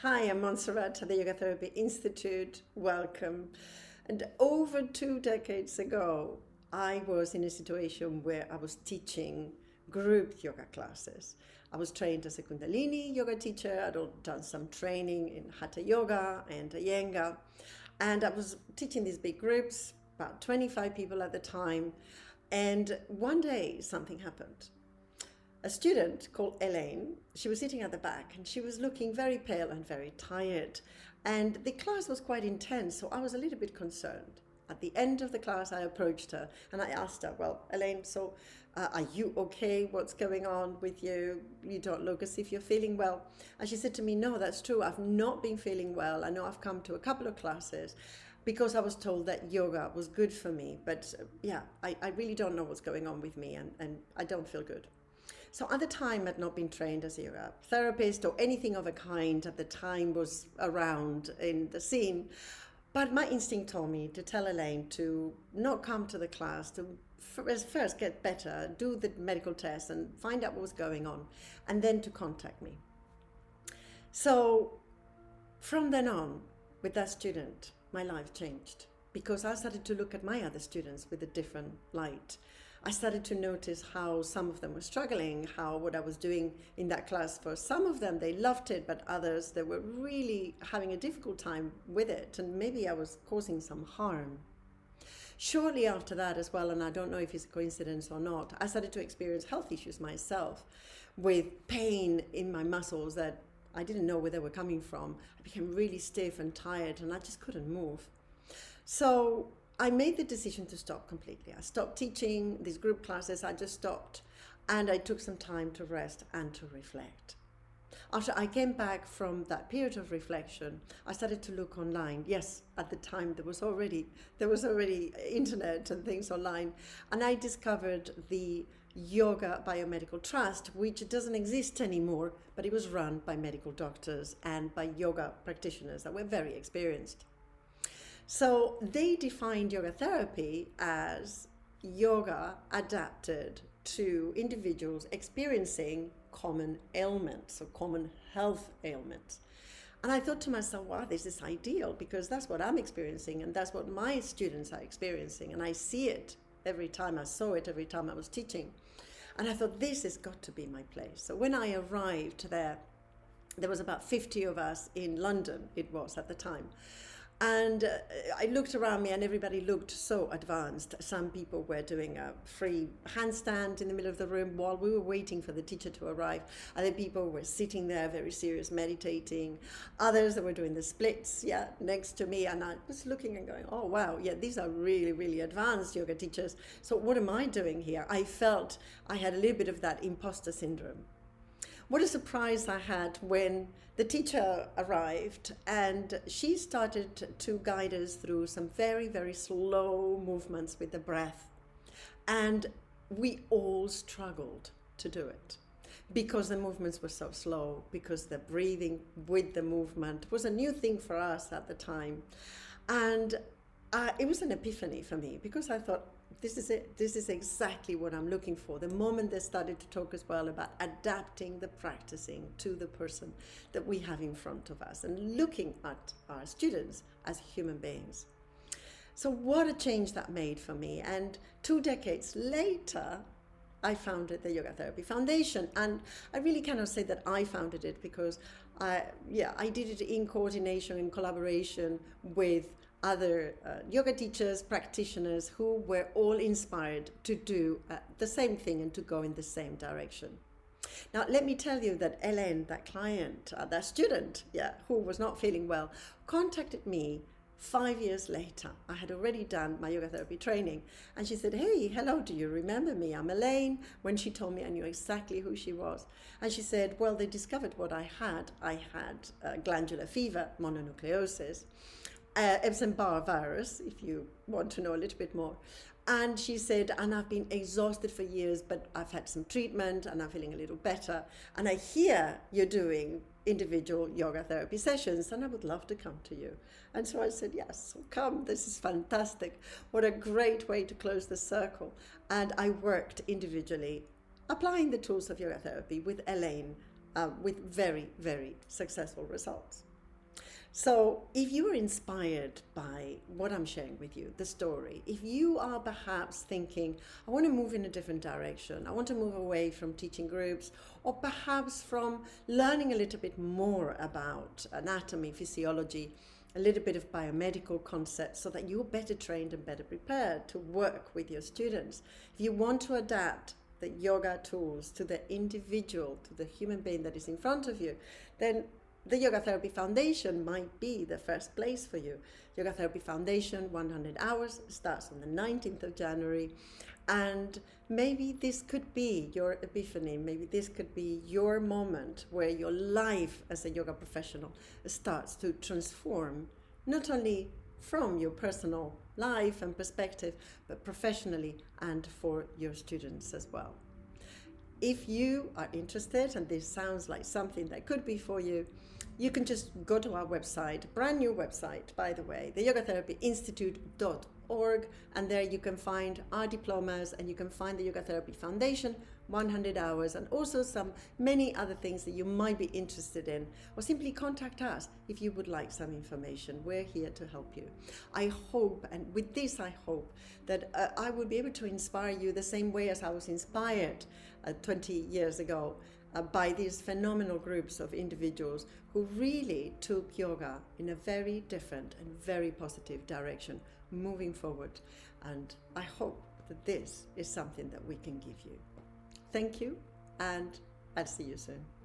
Hi, I'm Montserrat at the Yoga Therapy Institute. Welcome. And over 2 decades ago, I was in a situation where I was teaching group yoga classes. I was trained as a Kundalini yoga teacher. I'd done some training in Hatha Yoga and Iyengar. And I was teaching these big groups, about 25 people at the time. And one day something happened. A student called Elaine, she was sitting at the back and she was looking very pale and very tired. And the class was quite intense, so I was a little bit concerned. At the end of the class, I approached her and I asked her, well, Elaine, are you okay? What's going on with you? You don't look as if you're feeling well. And she said to me, no, that's true. I've not been feeling well. I know I've come to a couple of classes because I was told that yoga was good for me. But I really don't know what's going on with me and I don't feel good. So at the time, I'd not been trained as a yoga therapist or anything of a kind at the time was around in the scene. But my instinct told me to tell Elaine to not come to the class, to first get better, do the medical test and find out what was going on, and then to contact me. So from then on, with that student, my life changed because I started to look at my other students with a different light. I started to notice how some of them were struggling, how what I was doing in that class, for some of them, they loved it, but others, they were really having a difficult time with it, and maybe I was causing some harm. Shortly after that as well, and I don't know if it's a coincidence or not, I started to experience health issues myself with pain in my muscles that I didn't know where they were coming from. I became really stiff and tired, and I just couldn't move. So I made the decision to stop completely. I stopped teaching these group classes. I just stopped and I took some time to rest and to reflect. After I came back from that period of reflection, I started to look online. Yes, at the time there was already internet and things online, and I discovered the Yoga Biomedical Trust, which doesn't exist anymore, but it was run by medical doctors and by yoga practitioners that were very experienced. So they defined yoga therapy as yoga adapted to individuals experiencing common ailments or common health ailments. And I thought to myself, wow, this is ideal because that's what I'm experiencing and that's what my students are experiencing. And I see it every time. I saw it every time I was teaching. And I thought, this has got to be my place. So when I arrived there was about 50 of us in London, it was at the time. And I looked around me and everybody looked so advanced. Some people were doing a free handstand in the middle of the room while we were waiting for the teacher to arrive. Other people were sitting there very serious, meditating. Others that were doing the splits, next to me. And I was looking and going, oh, wow, these are really, really advanced yoga teachers. So what am I doing here? I felt I had a little bit of that imposter syndrome. What a surprise I had when the teacher arrived and she started to guide us through some very, very slow movements with the breath. And we all struggled to do it because the movements were so slow, because the breathing with the movement was a new thing for us at the time. And it was an epiphany for me because I thought, this is it. This is exactly what I'm looking for. The moment they started to talk as well about adapting the practicing to the person that we have in front of us and looking at our students as human beings. So what a change that made for me. And 2 decades later, I founded the Yoga Therapy Foundation. And I really cannot say that I founded it because I did it in coordination, in collaboration with other yoga teachers, practitioners who were all inspired to do the same thing and to go in the same direction. Now, let me tell you that Elaine, that client, that student, who was not feeling well, contacted me 5 years later. I had already done my yoga therapy training. And she said, hey, hello, do you remember me? I'm Elaine. When she told me, I knew exactly who she was. And she said, well, they discovered what I had. I had glandular fever, mononucleosis, Epstein-Barr virus, if you want to know a little bit more. And she said, and I've been exhausted for years, but I've had some treatment and I'm feeling a little better. And I hear you're doing individual yoga therapy sessions and I would love to come to you. And so I said, yes, so come, this is fantastic. What a great way to close the circle. And I worked individually, applying the tools of yoga therapy with Elaine, with very, very successful results. So, if you are inspired by what I'm sharing with you, the story, if you are perhaps thinking, I want to move in a different direction, I want to move away from teaching groups, or perhaps from learning a little bit more about anatomy, physiology, a little bit of biomedical concepts so that you're better trained and better prepared to work with your students. If you want to adapt the yoga tools to the individual, to the human being that is in front of you, then the Yoga Therapy Foundation might be the first place for you. Yoga Therapy Foundation 100 Hours starts on the 19th of January. And maybe this could be your epiphany. Maybe this could be your moment where your life as a yoga professional starts to transform, not only from your personal life and perspective, but professionally and for your students as well. If you are interested, and this sounds like something that could be for you, you can just go to our website, brand new website, by the way, the yogatherapyinstitute.org, and there you can find our diplomas and you can find the Yoga Therapy Foundation 100 hours and also many other things that you might be interested in, or simply contact us if you would like some information. We're here to help you. I hope, and with this I hope, that I will be able to inspire you the same way as I was inspired 20 years ago by these phenomenal groups of individuals who really took yoga in a very different and very positive direction moving forward. And I hope that this is something that we can give you. Thank you, and I'll see you soon.